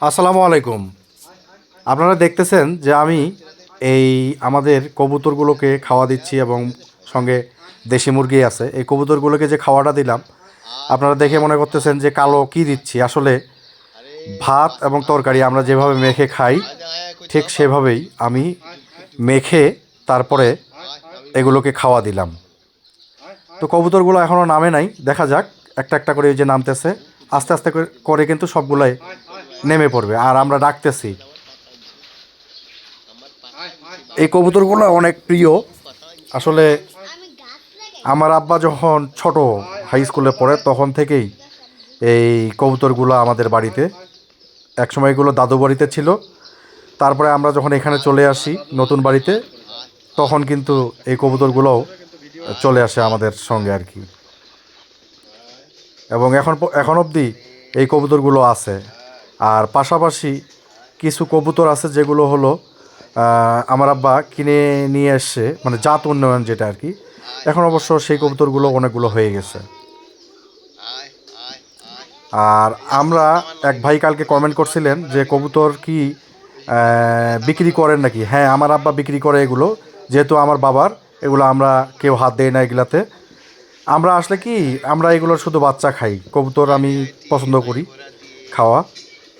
আসসালামু আলাইকুম। আপনারা দেখতেছেন যে আমি এই আমাদের কবুতরগুলোকে খাওয়া দিচ্ছি এবং সঙ্গে দেশি মুরগি আছে। এই কবুতরগুলোকে যে খাওয়াটা দিলাম, আপনারা দেখে মনে করতেছেন যে কালো কি দিচ্ছি। আসলে ভাত এবং তরকারি আমরা যেভাবে মেখে খাই, ঠিক সেভাবেই আমি মেখে তারপরে এগুলোকে খাওয়া দিলাম। তো কবুতরগুলো এখনও নামে নাই, দেখা যাক একটা একটা করে এই যে নামতেছে। আস্তে আস্তে করে কিন্তু সবগুলাই নেমে পড়বে আর আমরা ডাকতেছি। এই কবুতরগুলো অনেক প্রিয়। আসলে আমার আব্বা যখন ছোট হাই স্কুলে পড়ে তখন থেকেই এই কবুতরগুলো আমাদের বাড়িতে, একসময় এগুলো দাদু বাড়িতে ছিল। তারপরে আমরা যখন এখানে চলে আসি নতুন বাড়িতে, তখন কিন্তু এই কবুতরগুলোও চলে আসে আমাদের সঙ্গে আর কি। এবং এখন অবধি এই কবুতরগুলো আছে। আর পাশাপাশি কিছু কবুতর আছে যেগুলো হলো আমার আব্বা কিনে নিয়ে এসছে, মানে জাত উন্নয়ন যেটা আর কি। এখন অবশ্য সেই কবুতরগুলো অনেকগুলো হয়ে গেছে। আর আমরা এক ভাই কালকে কমেন্ট করছিলেন যে কবুতর কি বিক্রি করেন নাকি। হ্যাঁ, আমার আব্বা বিক্রি করে এগুলো, যেহেতু আমার বাবার এগুলো আমরা কেউ হাত দেয় না এগুলাতে। আমরা আসলে কি, আমরা এগুলোর শুধু বাচ্চা খাই। কবুতর আমি পছন্দ করি খাওয়া।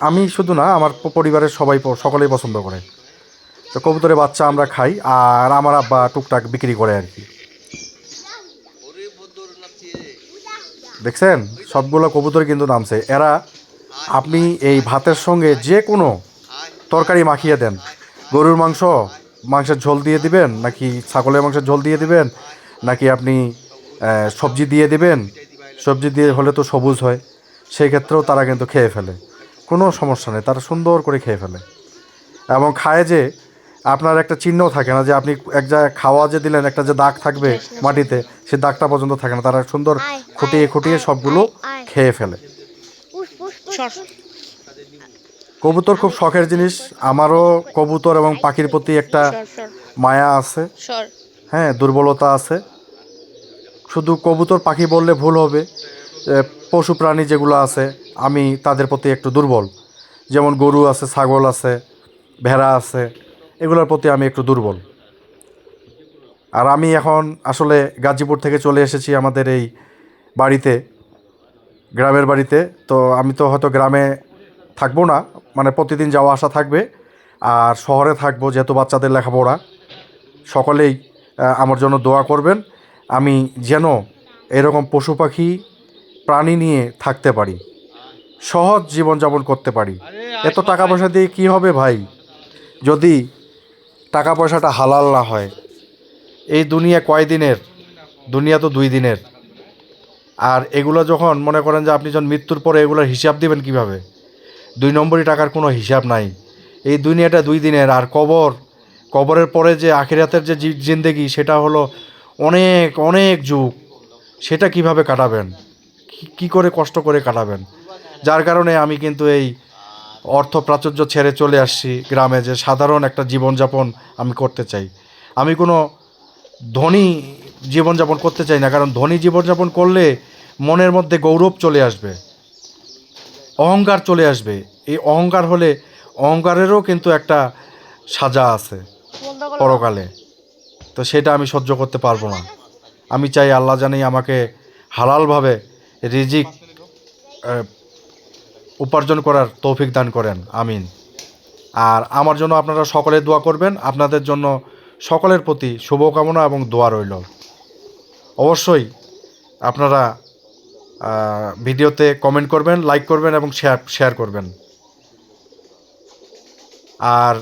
আমি শুধু না, আমার পরিবারের সবাই সকলেই পছন্দ করে। তো কবুতরের বাচ্চা আমরা খাই, আর আমার আব্বা টুকটাক বিক্রি করে আর কি। দেখছেন, সবগুলো কবুতর কিন্তু নামছে। এরা, আপনি এই ভাতের সঙ্গে যে কোনো তরকারি মাখিয়ে দেন, গরুর মাংসের ঝোল দিয়ে দিবেন, নাকি ছাগলের মাংসের ঝোল দিয়ে দিবেন, নাকি আপনি সবজি দিয়ে দিবেন। সবজি দিয়ে হলে তো সবুজ হয়, সেই ক্ষেত্রেও তারা কিন্তু খেয়ে ফেলে। কোনো সমস্যা নেই, তারা সুন্দর করে খেয়ে ফেলে। এবং খায় যে আপনার একটা চিহ্ন থাকে না, যে আপনি এক জায়গায় খাওয়া যে দিলেন একটা যে দাগ থাকবে মাটিতে, সে দাগটা পর্যন্ত থাকে না। তারা সুন্দর খুঁটিয়ে খুঁটিয়ে সবগুলো খেয়ে ফেলে। কবুতর খুব শখের জিনিস। আমারও কবুতর এবং পাখির প্রতি একটা মায়া আছে। হ্যাঁ, দুর্বলতা আছে। শুধু কবুতর পাখি বললে ভুল হবে। পশু প্রাণী যেগুলো আছে, আমি তাদের প্রতি একটু দুর্বল। যেমন গরু আছে, ছাগল আছে, ভেড়া আছে, এগুলোর প্রতি আমি একটু দুর্বল। আর আমি এখন আসলে গাজীপুর থেকে চলে এসেছি আমাদের এই বাড়িতে, গ্রামের বাড়িতে। তো আমি তো হয়তো গ্রামে থাকবো না, মানে প্রতিদিন যাওয়া আসা থাকবে। আর শহরে থাকবো যেহেতু বাচ্চাদের লেখাপড়া। সকলেই আমার জন্য দোয়া করবেন, আমি যেন এরকম পশু পাখি প্রাণী নিয়ে থাকতে পারি, সহজ জীবনযাপন করতে পারি। এত টাকা পয়সা দিয়ে কী হবে ভাই, যদি টাকা পয়সাটা হালাল না হয়। এই দুনিয়া কয়দিনের? দুনিয়া তো 2 দিনের। আর এগুলো যখন মনে করেন যে আপনি যখন মৃত্যুর পরে এগুলোর হিসাব দিবেন কিভাবে? 2 নম্বরই টাকার কোনো হিসাব নাই। এই দুনিয়াটা 2 দিনের। আর কবরের পরে যে আখিরাতের যে জিন্দেগি, সেটা হলো অনেক অনেক যুগ। সেটা কিভাবে কাটাবেন? কি করে কষ্ট করে কাটাবেন? যার কারণে আমি কিন্তু এই অর্থ প্রাচুর্য ছেড়ে চলে আসছি গ্রামে, যে সাধারণ একটা জীবনযাপন আমি করতে চাই। আমি কোনো ধনী জীবনযাপন করতে চাই না, কারণ ধনী জীবনযাপন করলে মনের মধ্যে গৌরব চলে আসবে, অহংকার চলে আসবে। এই অহংকার হলে, অহংকারেরও কিন্তু একটা সাজা আছে পরকালে। তো সেটা আমি সহ্য করতে পারবো না। আমি চাই আল্লাহ জানি আমাকে হালালভাবে রিজিক উপার্জন করার তৌফিক দান করেন, আমিন। আর আমার জন্য আপনারা সকলে দোয়া করবেন। আপনাদের জন্য সকলের প্রতি শুভকামনা এবং দোয়া রইল। অবশ্যই আপনারা ভিডিওতে কমেন্ট করবেন, লাইক করবেন এবং শেয়ার করবেন। আর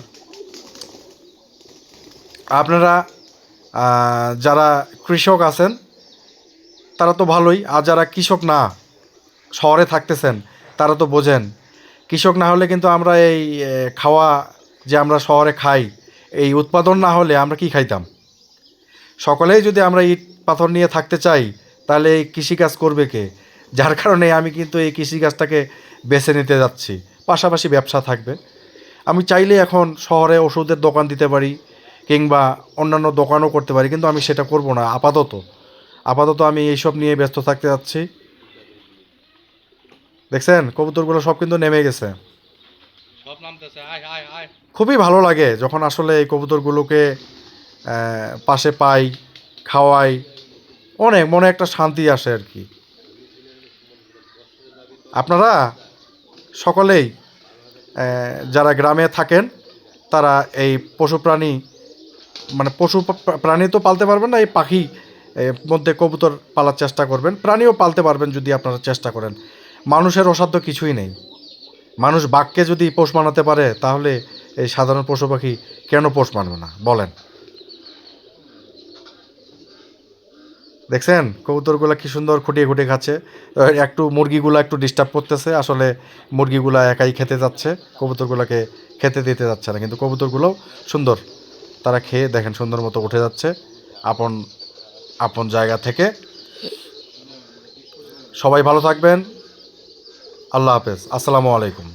আপনারা যারা কৃষক আছেন তারা তো ভালোই, আর যারা কৃষক না, শহরে থাকতেছেন, তারা তো বোঝেন। কৃষক না হলে কিন্তু আমরা এই খাওয়া যে আমরা শহরে খাই, এই উৎপাদন না হলে আমরা কি খাইতাম? সকলেই যদি আমরা ইট পাথর নিয়ে থাকতে চাই, তাহলে এই কৃষিকাজ করবে কে? যার কারণে আমি কিন্তু এই কৃষিকাজটাকে বেছে নিতে যাচ্ছি। পাশাপাশি ব্যবসা থাকবে। আমি চাইলে এখন শহরে ওষুধের দোকান দিতে পারি, কিংবা অন্যান্য দোকানও করতে পারি, কিন্তু আমি সেটা করব না আপাতত আমি এইসব নিয়ে ব্যস্ত থাকতে যাচ্ছি। দেখছেন কবুতরগুলো সব কিন্তু নেমে গেছে। খুবই ভালো লাগে যখন আসলে এই কবুতরগুলোকে পাশে পাই, খাওয়াই, অনেক মনে একটা শান্তি আসে আর কি। আপনারা সকলেই যারা গ্রামে থাকেন তারা এই পশু প্রাণী মানে প্রাণী তো পালতে পারবেন না, এই পাখি মধ্যে কবুতর পালার চেষ্টা করবেন। প্রাণীও পালতে পারবেন যদি আপনারা চেষ্টা করেন। মানুষের অসাধ্য কিছুই নেই। মানুষ বাঘকে যদি পোষ মানাতে পারে তাহলে এই সাধারণ পশু পাখি কেন পোষ মানবে না বলেন? দেখছেন কবুতরগুলা কি সুন্দর খুঁটিয়ে খুঁটিয়ে খাচ্ছে। একটু মুরগিগুলা একটু ডিস্টার্ব করতেছে, আসলে মুরগিগুলা একাই খেতে যাচ্ছে, কবুতরগুলোকে খেতে দিতে যাচ্ছে না। কিন্তু কবুতরগুলোও সুন্দর, তারা খেয়ে দেখেন সুন্দর মতো উঠে যাচ্ছে আপন আপন জায়গা থেকে। সবাই ভালো থাকবেন। আল্লাহ হাফেজ। আসসালামু আলাইকুম।